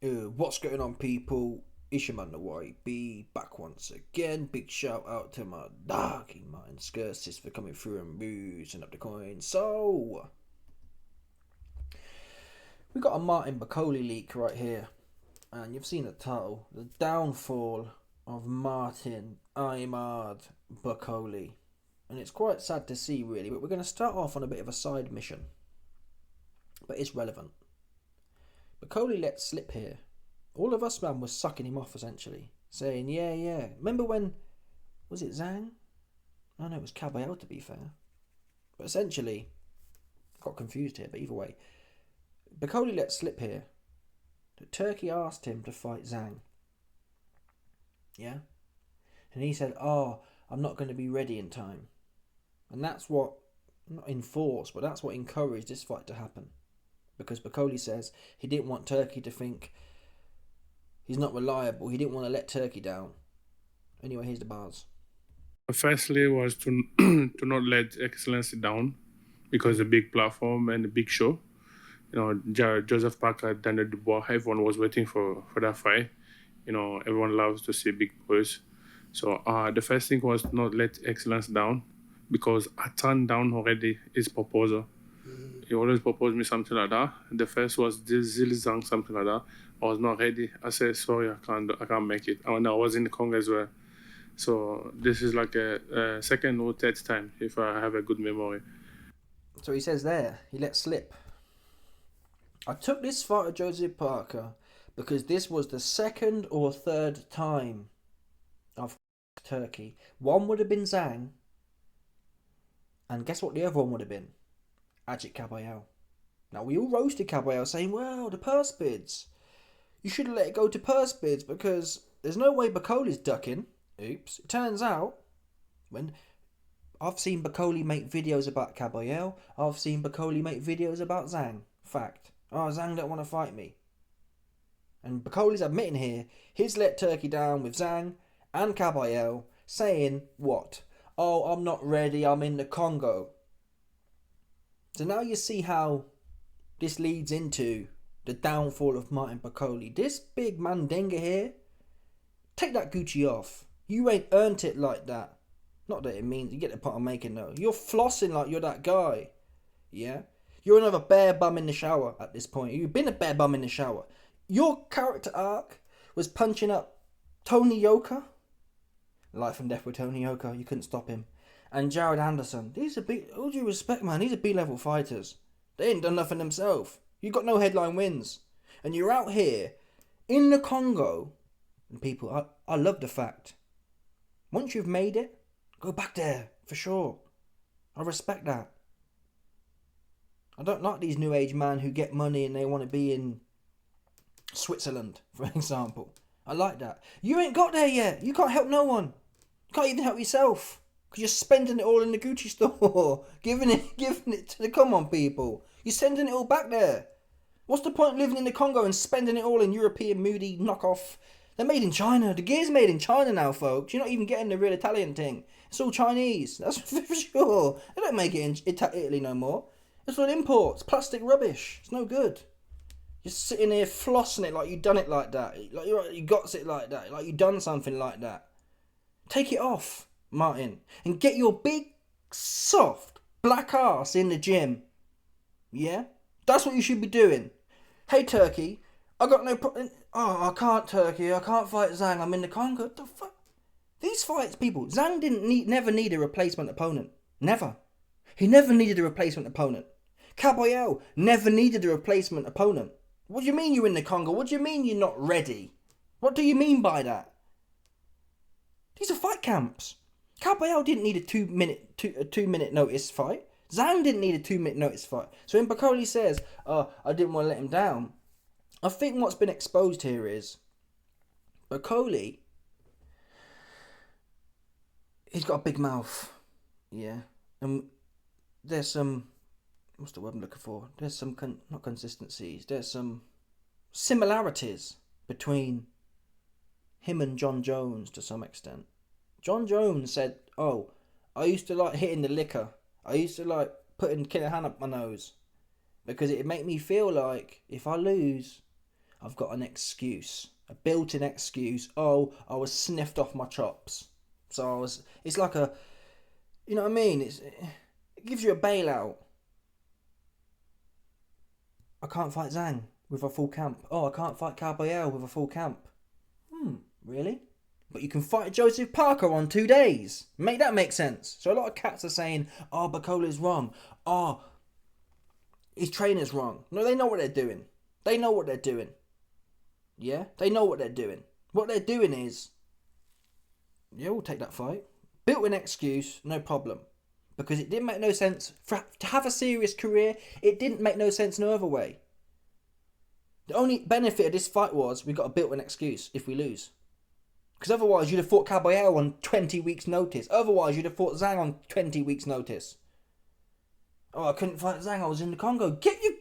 What's going on, people? Ishaman the YB back once again. Big shout out to my doggy Martin Skirsis for coming through and boozing up the coin. So, we got a Martin Bakole leak right here, and you've seen the title: The Downfall of Martin Imad Bakole. And it's quite sad to see, really, but we're going to start off on a bit of a side mission, but it's relevant. Bakole let slip here. All of us, man, was sucking him off, essentially. Saying, yeah. Remember when... Was it Zhang? Oh, no, it was Caballero, to be fair. But essentially... Got confused here, but either way. Bakole let slip here that Turkey asked him to fight Zhang. Yeah? And he said, I'm not going to be ready in time. And that's what... Not enforced, but that's what encouraged this fight to happen. Because Bakole says he didn't want Turkey to think he's not reliable. He didn't want to let Turkey down. Anyway, here's the bars. Firstly was to to not let Excellency down because a big platform and a big show. Joseph Parker, Daniel Dubois, everyone was waiting for that fight. Everyone loves to see big boys. So the first thing was to not let Excellence down because I turned down already his proposal. He always proposed me something like that. The first was this Zilzang, something like that. I was not ready. I said, sorry, I can't make it. And I was in the Congo as well. So this is like a second or third time, if I have a good memory. So he says there, he let slip. I took this fight of Joseph Parker because this was the second or third time I've Turkey. One would have been Zhang. And guess what the other one would have been? Ajit Caballero. Now, we all roasted Caballero saying, well, the purse bids. You should have let it go to purse bids because there's no way Bakole's ducking. Oops. It turns out, when I've seen Bakole make videos about Caballero, I've seen Bakole make videos about Zhang. Fact. Zhang don't want to fight me. And Bakole's admitting here, he's let Turkey down with Zhang and Caballero, saying what? I'm not ready, I'm in the Congo. So now you see how this leads into the downfall of Martin Bakole. This big mandinga here, take that Gucci off. You ain't earned it like that. Not that it means you get the part I'm making though. You're flossing like you're that guy. Yeah? You're another bare bum in the shower at this point. You've been a bare bum in the shower. Your character arc was punching up Tony Yoka. Life and Death with Tony Yoka. You couldn't stop him. And Jared Anderson. These are big, all due respect, man, these are B-level fighters. They ain't done nothing themselves. You got no headline wins. And you're out here in the Congo. And people, I love the fact. Once you've made it, go back there, for sure. I respect that. I don't like these new age men who get money and they want to be in Switzerland, for example. I like that. You ain't got there yet. You can't help no one. You can't even help yourself. Because you're spending it all in the Gucci store. giving it to the come on people. You're sending it all back there. What's the point of living in the Congo and spending it all in European moody knockoff? They're made in China. The gear's made in China now, folks. You're not even getting the real Italian thing. It's all Chinese. That's for sure. They don't make it in Italy no more. It's all imports. Plastic rubbish. It's no good. You're sitting here flossing it like you done it like that. Like you got it like that. Like you done something like that. Take it off, Martin, and get your big, soft, black ass in the gym. Yeah? That's what you should be doing. Hey, Turkey, I got no problem. I can't, Turkey. I can't fight Zhang. I'm in the Congo. What the fuck? These fights, people. Zhang never need a replacement opponent. Never. He never needed a replacement opponent. Caballero never needed a replacement opponent. What do you mean you're in the Congo? What do you mean you're not ready? What do you mean by that? These are fight camps. Caballero didn't need a two minute notice fight. Zhang didn't need a 2 minute notice fight. So when Bakole says, I didn't want to let him down, I think what's been exposed here is Bakole, he's got a big mouth. Yeah. And there's some, what's the word I'm looking for? There's some, not consistencies, there's some similarities between him and John Jones to some extent. John Jones said, I used to like hitting the liquor. I used to like putting Killer Hand up my nose. Because it'd make me feel like if I lose, I've got an excuse, a built-in excuse. Oh, I was sniffed off my chops. So I was. It's like a, you know what I mean? It gives you a bailout. I can't fight Zhang with a full camp. Oh, I can't fight Caballero with a full camp. Really? But you can fight Joseph Parker on 2 days. Make that make sense. So a lot of cats are saying, oh, Bakole's wrong. Oh, his trainer's wrong. No, they know what they're doing. They know what they're doing. Yeah? They know what they're doing. What they're doing is, yeah, we'll take that fight. Built-in excuse, no problem. Because it didn't make no sense. To have a serious career, it didn't make no sense no other way. The only benefit of this fight was we got a built-in excuse if we lose. Because otherwise you'd have fought Caballero on 20 weeks notice. Otherwise you'd have fought Zhang on 20 weeks notice. Oh, I couldn't fight Zhang, I was in the Congo. Get you...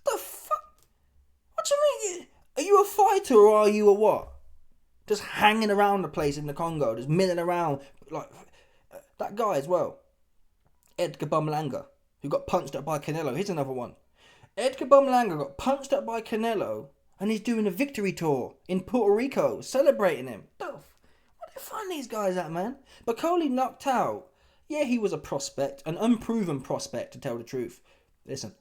The fuck? What do you mean? Are you a fighter or are you a what? Just hanging around the place in the Congo. Just milling around. Like, that guy as well. Edgar Bumlanga, who got punched up by Canelo. Here's another one. Edgar Bumlanga got punched up by Canelo and he's doing a victory tour in Puerto Rico, celebrating him. What do they find these guys at, man? Bakole knocked out. Yeah, he was a prospect, an unproven prospect, to tell the truth. Listen,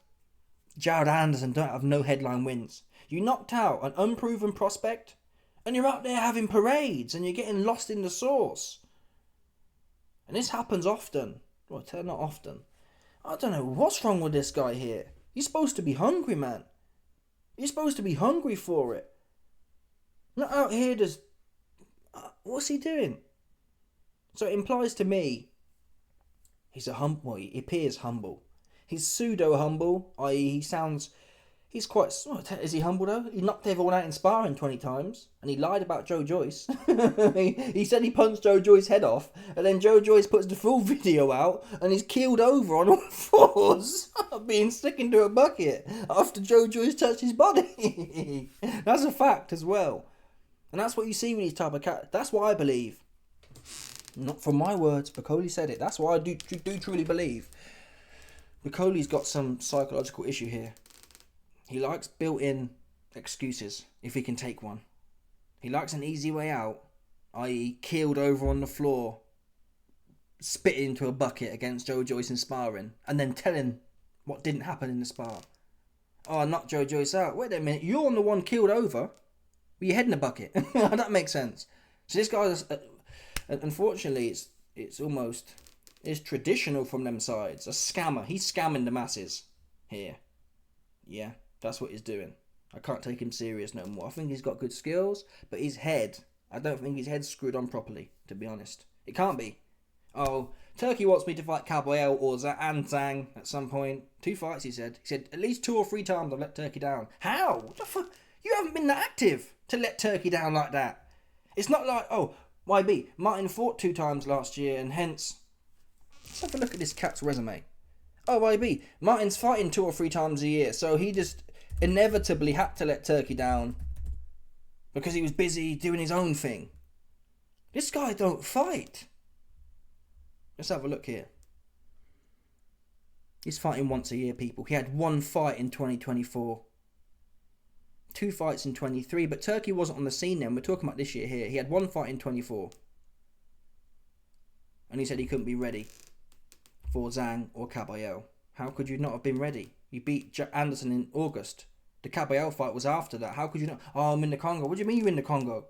Jared Anderson don't have no headline wins. You knocked out an unproven prospect and you're out there having parades and you're getting lost in the sauce. And this happens often. Well, not often. I don't know what's wrong with this guy here. You're supposed to be hungry, man. You're supposed to be hungry for it. Not out here just... what's he doing? So it implies to me he's a well, he appears humble. He's pseudo-humble, i.e. he sounds... He's quite... Is he humble though? He knocked everyone out in sparring 20 times. And he lied about Joe Joyce. he said he punched Joe Joyce's head off. And then Joe Joyce puts the full video out. And he's keeled over on all fours. Being stuck into a bucket. After Joe Joyce touched his body. That's a fact as well. And that's what you see with these type of cats. That's what I believe. Not from my words. Bakole said it. That's what I do truly believe. Bakole's got some psychological issue here. He likes built-in excuses, if he can take one. He likes an easy way out, i.e. keeled over on the floor, spit into a bucket against Joe Joyce in sparring, and then telling what didn't happen in the spar. Oh, I knocked Joe Joyce out. Wait a minute, you're on the one keeled over with your head in the bucket. That makes sense. So this guy's, unfortunately, it's almost, it's traditional from them sides. A scammer. He's scamming the masses here. Yeah. That's what he's doing. I can't take him serious no more. I think he's got good skills, but his head, I don't think his head's screwed on properly, to be honest. It can't be. Oh, Turkey wants me to fight Caballero or Zhang at some point. 2 fights, he said. He said, at least 2 or 3 times I've let Turkey down. How? What the fuck? You haven't been that active to let Turkey down like that. It's not like, oh, YB, Martin fought 2 times last year and hence... Let's have a look at this cat's resume. Oh, YB, Martin's fighting 2 or 3 times a year, so he just... inevitably had to let Turkey down because he was busy doing his own thing. This guy don't fight. Let's have a look here. He's fighting once a year, people. He had 1 fight in 2024. 2 fights in 23, but Turkey wasn't on the scene then. We're talking about this year here. He had 1 fight in 24. And he said he couldn't be ready for Zhang or Caballero. How could you not have been ready? You beat Anderson in August. The Caballero fight was after that. How could you not? Oh, I'm in the Congo. What do you mean you're in the Congo?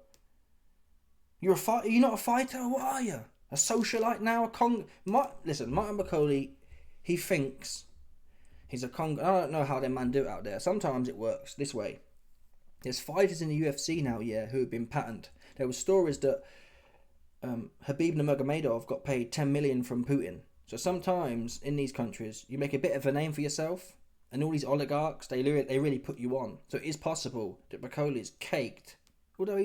You're a fighter? You're not a fighter? What are you? A socialite now? Listen, Martin Bakole, he thinks he's a Congo. I don't know how them man do it out there. Sometimes it works this way. There's fighters in the UFC now, yeah, who have been patterned. There were stories that Habib Nurmagomedov got paid 10 million from Putin. So sometimes in these countries, you make a bit of a name for yourself. And all these oligarchs, they really put you on. So it is possible that Bakole is caked. Although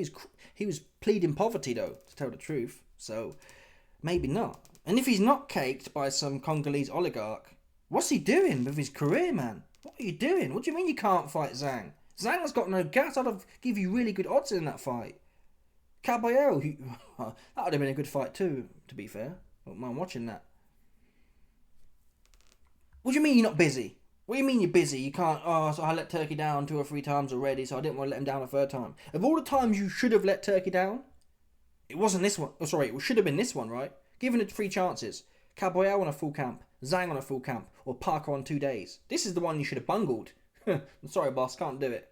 he was pleading poverty, though, to tell the truth. So maybe not. And if he's not caked by some Congolese oligarch, what's he doing with his career, man? What are you doing? What do you mean you can't fight Zhang? Zhang's got no gas. I'd have give you really good odds in that fight. Caballero, that would have been a good fight too, to be fair. I don't mind watching that. What do you mean you're not busy? What do you mean you're busy? You can't, so I let Turkey down 2 or 3 times already, so I didn't want to let him down a third time. Of all the times you should have let Turkey down, it wasn't this one. Oh, sorry, it should have been this one, right? Given it 3 chances. Caballero on a full camp, Zhang on a full camp, or Parker on 2 days. This is the one you should have bungled. I'm sorry, boss, can't do it.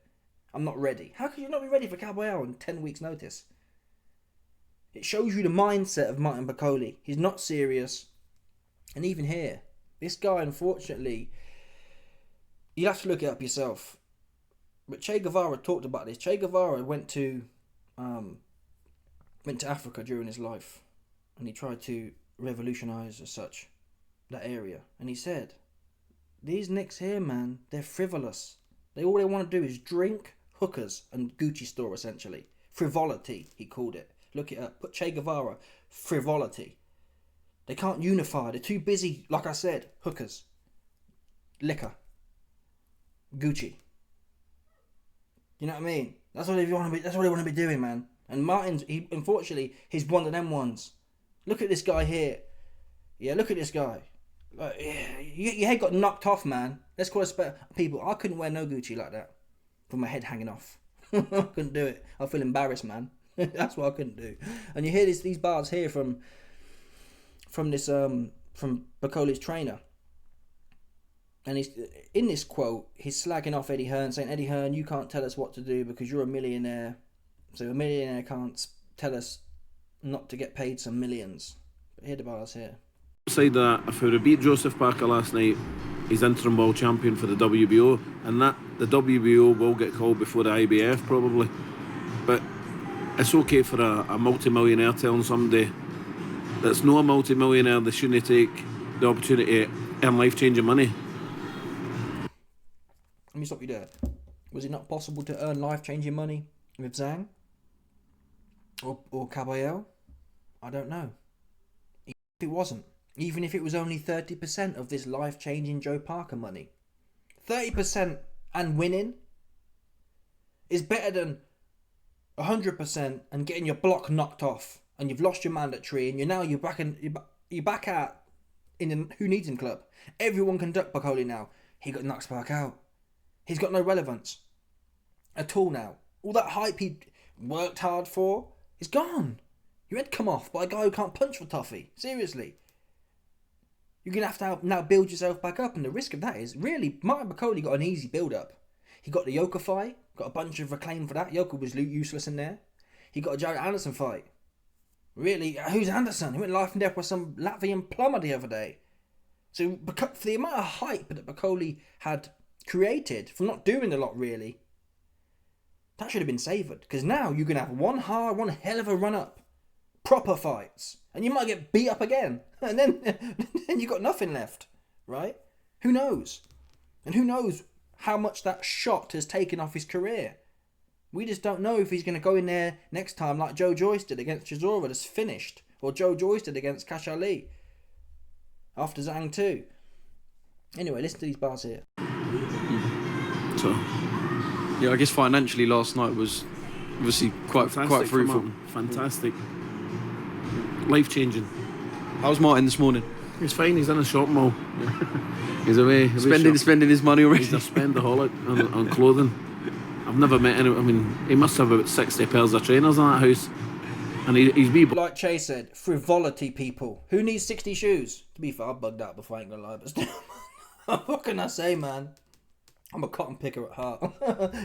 I'm not ready. How could you not be ready for Caballero on 10 weeks' notice? It shows you the mindset of Martin Bakole. He's not serious. And even here, this guy, unfortunately, you'll have to look it up yourself. But Che Guevara talked about this. Che Guevara went to Africa during his life, and he tried to revolutionize as such that area. And he said, these nicks here, man, they're frivolous. All they want to do is drink, hookers, and Gucci store, essentially. Frivolity, he called it. Look it up. Put Che Guevara, frivolity. They can't unify. They're too busy, like I said, hookers, liquor, Gucci. You know what I mean? That's what they want to be. That's what they want to be doing, man. And Martin's, unfortunately, he's one of them ones. Look at this guy here. Yeah, look at this guy. Your head got knocked off, man. Let's call it people. I couldn't wear no Gucci like that, with my head hanging off. I couldn't do it. I feel embarrassed, man. That's what I couldn't do. And you hear these bars here from Bakole's trainer. And he's in this quote, he's slagging off Eddie Hearn, saying, Eddie Hearn, you can't tell us what to do because you're a millionaire. So a millionaire can't tell us not to get paid some millions. But here the bars here. Side that if we beat Joseph Parker last night, he's interim world champion for the WBO, and that the WBO will get called before the IBF probably. But it's okay for a multi-millionaire telling somebody that's not a multi-millionaire they shouldn't take the opportunity to earn life-changing money. Let me stop you there. Was it not possible to earn life-changing money with Zhang? Or Caballero? I don't know. Even if it wasn't. Even if it was only 30% of this life-changing Joe Parker money. 30% and winning is better than 100% and getting your block knocked off and you've lost your mandatory and you're back out in the Who Needs Him club. Everyone can duck Bakole now. He got knocked back out. He's got no relevance at all now. All that hype he worked hard for is gone. Your head come off by a guy who can't punch for toffee. Seriously. You're going to have to now build yourself back up, and the risk of that is, really, Martin Bakole got an easy build-up. He got the Yoka fight, got a bunch of acclaim for that. Yoka was useless in there. He got a Jared Anderson fight. Really, who's Anderson? He went life and death with some Latvian plumber the other day. So, for the amount of hype that Bakole had created from not doing a lot, really, that should have been savoured. Because now you're going to have one hell of a run-up. Proper fights. And you might get beat up again. And then you got nothing left. Right? Who knows? And who knows how much that shot has taken off his career. We just don't know if he's going to go in there next time like Joe Joyce did against Chisora that's finished. Or Joe Joyce did against Cash Ali. After Zhang 2. Anyway, listen to these bars here. So, yeah, I guess financially last night was obviously quite fruitful. Fantastic. Life-changing. How's Martin this morning? He's fine, he's in a shop mall. He's away spending his money already. He's a spendaholic on clothing. I've never met anyone. I mean, he must have about 60 pairs of trainers in that house. And he's wee. Like Che said, frivolity people. Who needs 60 shoes? To be fair, I bugged out before, I ain't gonna lie, but still. What can I say, man? I'm a cotton picker at heart.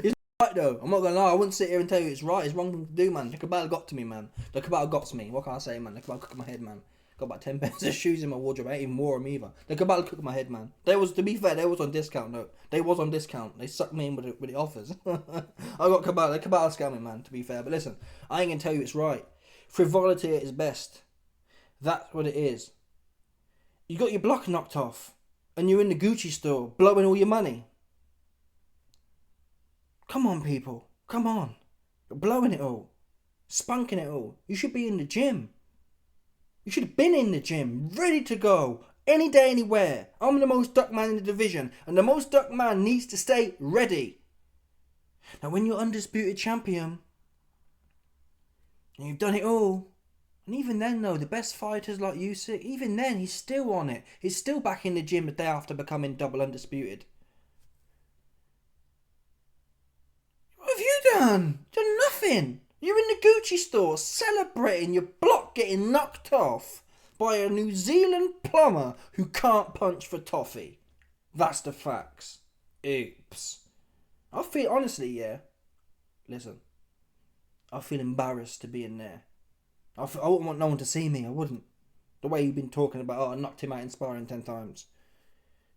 It's right though. I'm not gonna lie. I wouldn't sit here and tell you it's right. It's wrong thing to do, man. The cabal got to me, man. The cabal got to me. What can I say, man? The cabal cooked my head, man. Got about 10 pairs of shoes in my wardrobe. I ain't even wore them either. The cabal cooked my head, man. To be fair, they was on discount though. They was on discount. They sucked me in with the offers. I got cabal. The cabal scammed me, man. To be fair, but listen, I ain't gonna tell you it's right. Frivolity at its best. That's what it is. You got your block knocked off, and you're in the Gucci store blowing all your money. Come on, people. Come on. You're blowing it all. Spunking it all. You should be in the gym. You should have been in the gym. Ready to go. Any day, anywhere. I'm the most duck man in the division. And the most duck man needs to stay ready. Now, when you're undisputed champion, and you've done it all, and even then, though, the best fighters like Usyk, even then, he's still on it. He's still back in the gym the day after becoming double undisputed. man, you're nothing. You're in the Gucci store celebrating your block getting knocked off by a New Zealand plumber who can't punch for toffee. That's the facts. Oops. I feel, honestly, yeah. Listen. I feel embarrassed to be in there. I wouldn't want no one to see me. I wouldn't. The way you've been talking about, oh, I knocked him out in sparring 10 times.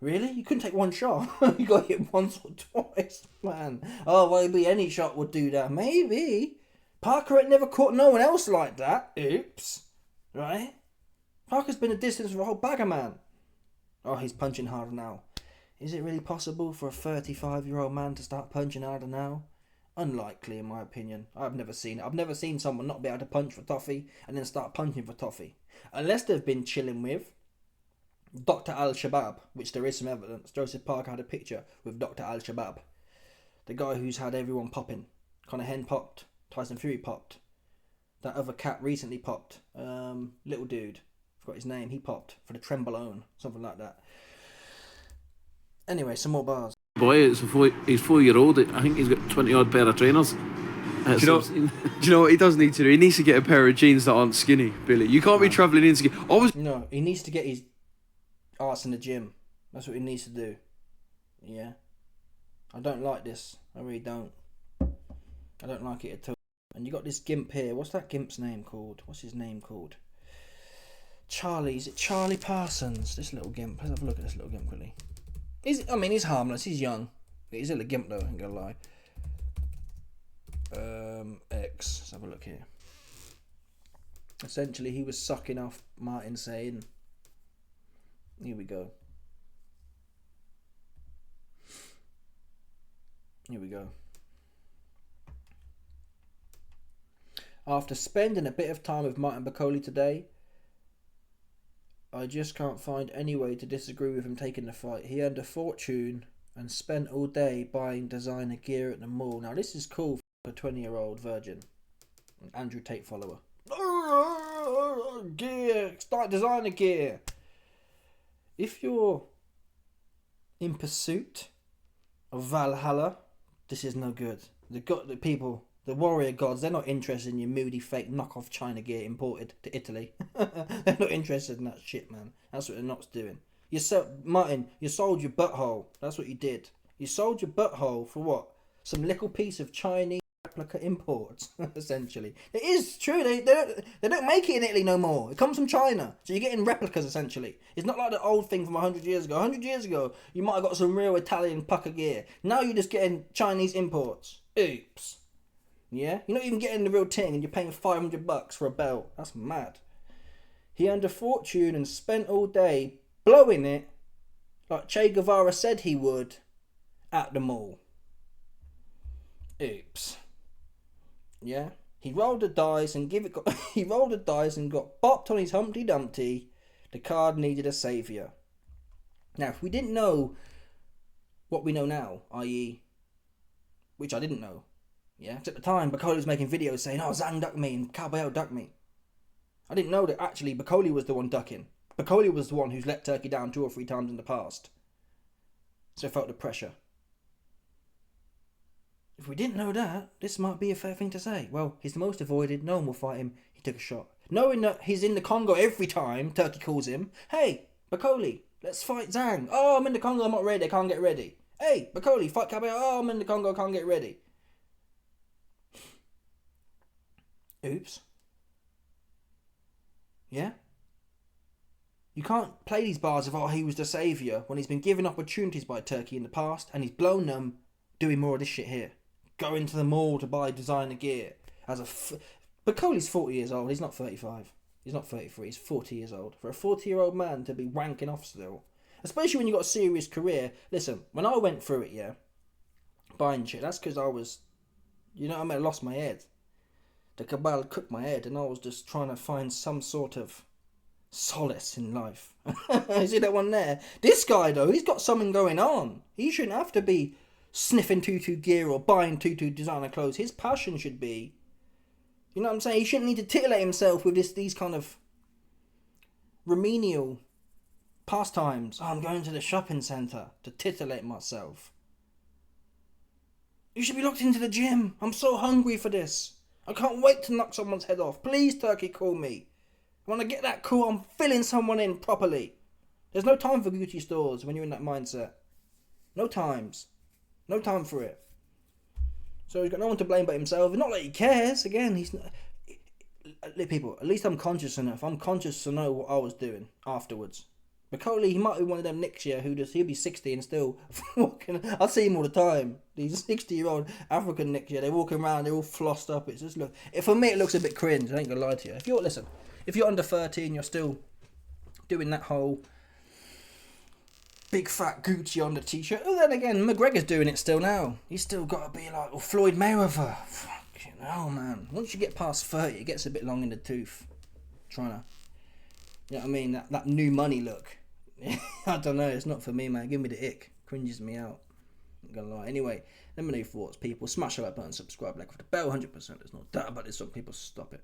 Really? You couldn't take one shot? You got hit once or twice, man. Oh, well, maybe any shot would do that. Maybe. Parker ain't never caught no one else like that. Oops. Right? Parker's been a distance for a whole bag of man. Oh, he's punching harder now. Is it really possible for a 35-year-old man to start punching harder now? Unlikely, in my opinion. I've never seen it. I've never seen someone not be able to punch for toffee and then start punching for toffee. Unless they've been chilling with Dr. Al-Shabaab, which there is some evidence. Joseph Parker had a picture with Dr. Al-Shabaab. The guy who's had everyone popping. Conor Henn popped. Tyson Fury popped. That other cat recently popped. Little dude. Forgot his name. He popped for the Trembolone. Something like that. Anyway, some more bars. Boy, he's 4-year-old. I think he's got 20 odd pair of trainers. Do you know what he does need to do? He needs to get a pair of jeans that aren't skinny, Billy. You can't be travelling in skinny. No, he needs to get his arse in the gym. That's what he needs to do. Yeah. I don't like this. I really don't. I don't like it at all. And you got this gimp here. What's that gimp's name called? What's his name called? Charlie. Is it Charlie Parsons? This little gimp. Let's have a look at this little gimp quickly. He's harmless. He's young. He's a little gimp though. I ain't gonna lie. X. Let's have a look here. Essentially, he was sucking off Martin saying, "Here we go. Here we go." After spending a bit of time with Martin Bakole today, I just can't find any way to disagree with him taking the fight. He earned a fortune and spent all day buying designer gear at the mall. Now this is cool for a 20-year-old virgin. An Andrew Tate follower. Gear! Start designer gear! If you're in pursuit of Valhalla, this is no good. The people, the warrior gods, they're not interested in your moody fake knockoff China gear imported to Italy. They're not interested in that shit, man. That's what they're not doing. Martin, you sold your butthole. That's what you did. You sold your butthole for what? Some little piece of Chinese replica imports, essentially. It is true. They don't make it in Italy no more. It comes from China. So you're getting replicas, essentially. It's not like the old thing from 100 years ago. 100 years ago, you might have got some real Italian pucker gear. Now you're just getting Chinese imports. Oops. Yeah? You're not even getting the real thing and you're paying $500 for a belt. That's mad. He earned a fortune and spent all day blowing it like Che Guevara said he would at the mall. Oops. Yeah? He rolled the dice and he rolled the dice and got bopped on his Humpty Dumpty. The card needed a saviour. Now, if we didn't know what we know now, i.e., which I didn't know, yeah, because at the time Bakole was making videos saying, "Oh, Zhang ducked me and Caballero ducked me." I didn't know that actually Bakole was the one ducking. Bakole was the one who's let Turkey down 2 or 3 times in the past. So I felt the pressure. If we didn't know that, this might be a fair thing to say. Well, he's the most avoided, no one will fight him, he took a shot. Knowing that he's in the Congo every time Turkey calls him, "Hey, Bakole, let's fight Zhang." "Oh, I'm in the Congo, I'm not ready, I can't get ready." "Hey, Bakole, fight Caballero." "Oh, I'm in the Congo, I can't get ready." Oops. Yeah? You can't play these bars of, "Oh, he was the saviour," when he's been given opportunities by Turkey in the past and he's blown them doing more of this shit here. Going to the mall to buy designer gear. Bakole's 40 years old, he's not 35. He's not 33, he's 40 years old. For a 40-year-old man to be wanking off still, especially when you've got a serious career. Listen, when I went through it, yeah, buying shit, that's because I was, I lost my head. The cabal cooked my head and I was just trying to find some sort of solace in life. You see that one there? This guy, though, he's got something going on. He shouldn't have to be sniffing tutu gear or buying tutu designer clothes. His passion should be, you know what I'm saying? He shouldn't need to titillate himself with these kind of remedial pastimes. "Oh, I'm going to the shopping centre to titillate myself." You should be locked into the gym. I'm so hungry for this. I can't wait to knock someone's head off. Please, Turkey, call me. When I get that call, I'm filling someone in properly. There's no time for Gucci stores when you're in that mindset. No times. No time for it. So he's got no one to blame but himself. Not that he cares. Again, he's not... People, at least I'm conscious enough. I'm conscious to know what I was doing afterwards. Bakole, he might be one of them next year he'll be 60 and still walking. I see him all the time. These 60-year-old African next year, they're walking around, they're all flossed up. It's just for me, it looks a bit cringe. I ain't gonna lie to you. If you're under 30 and you're still doing that whole big fat Gucci on the t-shirt, well, then again, McGregor's doing it still now. He's still got to be like Floyd Mayweather. Fucking hell, man. Once you get past 30, it gets a bit long in the tooth. Trying to, you know what I mean? That new money look. I don't know. It's not for me, man. Give me the ick. Cringes me out. I'm gonna lie. Anyway, let me know your thoughts, people. Smash the like button, subscribe, like with the bell. 100%. There's no doubt about this. Some people stop it.